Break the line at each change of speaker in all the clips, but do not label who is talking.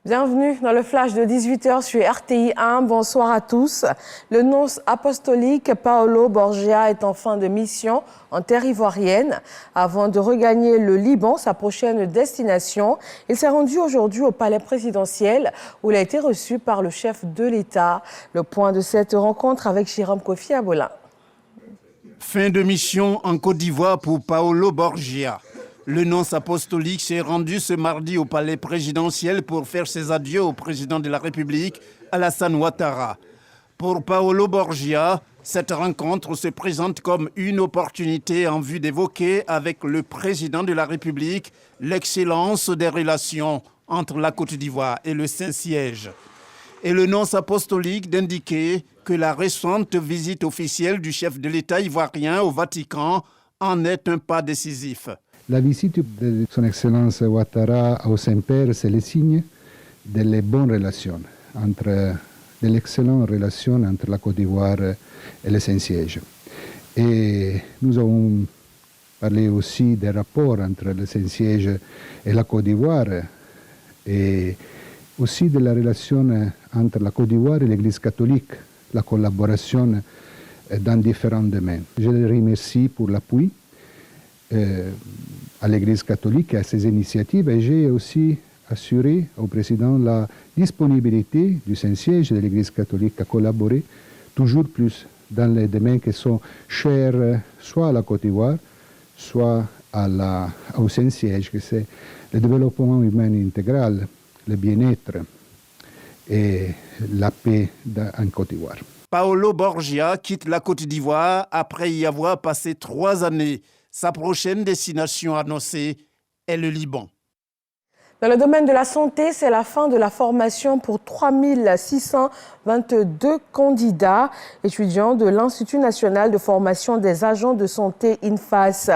Bienvenue dans le flash de 18h sur RTI 1. Bonsoir à tous. Le nonce apostolique Paolo Borgia est en fin de mission en terre ivoirienne. Avant de regagner le Liban, sa prochaine destination, il s'est rendu aujourd'hui au palais présidentiel où il a été reçu par le chef de l'État. Le point de cette rencontre avec Jérôme Kofi Abola.
Fin de mission en Côte d'Ivoire pour Paolo Borgia. Le nonce apostolique s'est rendu ce mardi au palais présidentiel pour faire ses adieux au président de la République, Alassane Ouattara. Pour Paolo Borgia, cette rencontre se présente comme une opportunité en vue d'évoquer avec le président de la République l'excellence des relations entre la Côte d'Ivoire et le Saint-Siège. Et le nonce apostolique d'indiquer que la récente visite officielle du chef de l'État ivoirien au Vatican en est un pas décisif.
La visite de son Excellence Ouattara au Saint-Père, c'est le signe de bonnes relations, de l'excellente relation entre la Côte d'Ivoire et le Saint-Siège. Et nous avons parlé aussi des rapports entre le Saint-Siège et la Côte d'Ivoire, et aussi de la relation entre la Côte d'Ivoire et l'Église catholique, la collaboration dans différents domaines. Je les remercie pour l'appui à l'Église catholique et à ses initiatives, et j'ai aussi assuré au président la disponibilité du Saint-Siège et de l'Église catholique à collaborer toujours plus dans les domaines qui sont chers soit à la Côte d'Ivoire, soit au Saint-Siège, que c'est le développement humain intégral, le bien-être et la paix en Côte d'Ivoire.
Paolo Borgia quitte la Côte d'Ivoire après y avoir passé 3 années. Sa prochaine destination annoncée est le Liban.
Dans le domaine de la santé, c'est la fin de la formation pour 3622 candidats étudiants de l'Institut national de formation des agents de santé INFAS.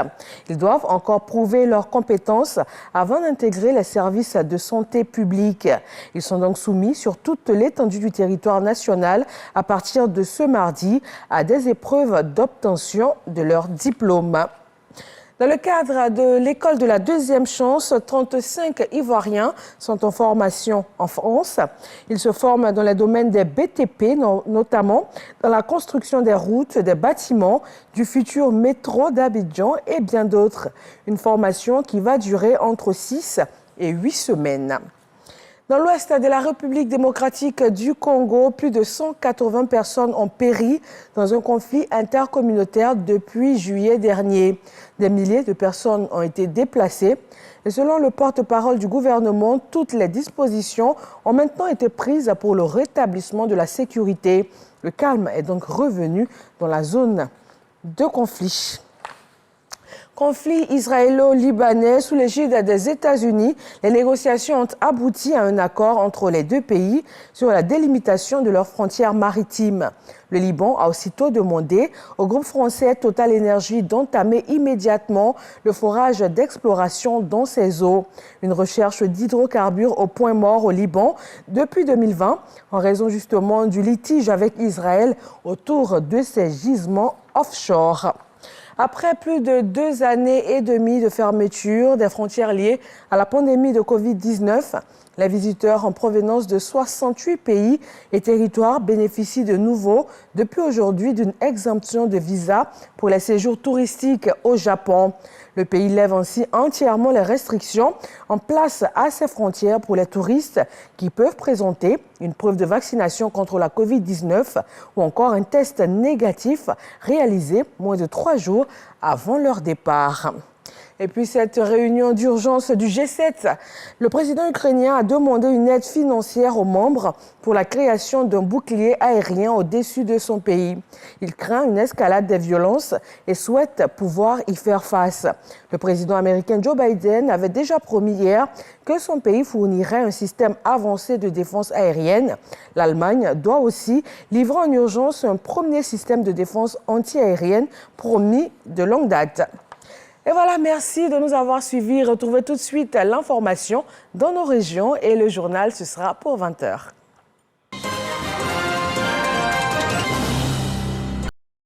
Ils doivent encore prouver leurs compétences avant d'intégrer les services de santé publique. Ils sont donc soumis sur toute l'étendue du territoire national à partir de ce mardi à des épreuves d'obtention de leur diplôme. Dans le cadre de l'école de la deuxième chance, 35 Ivoiriens sont en formation en France. Ils se forment dans les domaines des BTP, notamment dans la construction des routes, des bâtiments, du futur métro d'Abidjan et bien d'autres. Une formation qui va durer entre 6 et 8 semaines. Dans l'ouest de la République démocratique du Congo, plus de 180 personnes ont péri dans un conflit intercommunautaire depuis juillet dernier. Des milliers de personnes ont été déplacées. Et selon le porte-parole du gouvernement, toutes les dispositions ont maintenant été prises pour le rétablissement de la sécurité. Le calme est donc revenu dans la zone de conflit. Conflit israélo-libanais sous l'égide des États-Unis, les négociations ont abouti à un accord entre les deux pays sur la délimitation de leurs frontières maritimes. Le Liban a aussitôt demandé au groupe français Total Énergie d'entamer immédiatement le forage d'exploration dans ses eaux. Une recherche d'hydrocarbures au point mort au Liban depuis 2020, en raison justement du litige avec Israël autour de ces gisements offshore. Après plus de 2 années et demie de fermeture des frontières liées à la pandémie de Covid-19, les visiteurs en provenance de 68 pays et territoires bénéficient de nouveau, depuis aujourd'hui, d'une exemption de visa pour les séjours touristiques au Japon. Le pays lève ainsi entièrement les restrictions en place à ses frontières pour les touristes qui peuvent présenter une preuve de vaccination contre la Covid-19 ou encore un test négatif réalisé moins de 3 jours avant leur départ. Et puis cette réunion d'urgence du G7, le président ukrainien a demandé une aide financière aux membres pour la création d'un bouclier aérien au-dessus de son pays. Il craint une escalade des violences et souhaite pouvoir y faire face. Le président américain Joe Biden avait déjà promis hier que son pays fournirait un système avancé de défense aérienne. L'Allemagne doit aussi livrer en urgence un premier système de défense anti-aérienne promis de longue date. Et voilà, merci de nous avoir suivis. Retrouvez tout de suite l'information dans nos régions et le journal, ce sera pour 20h.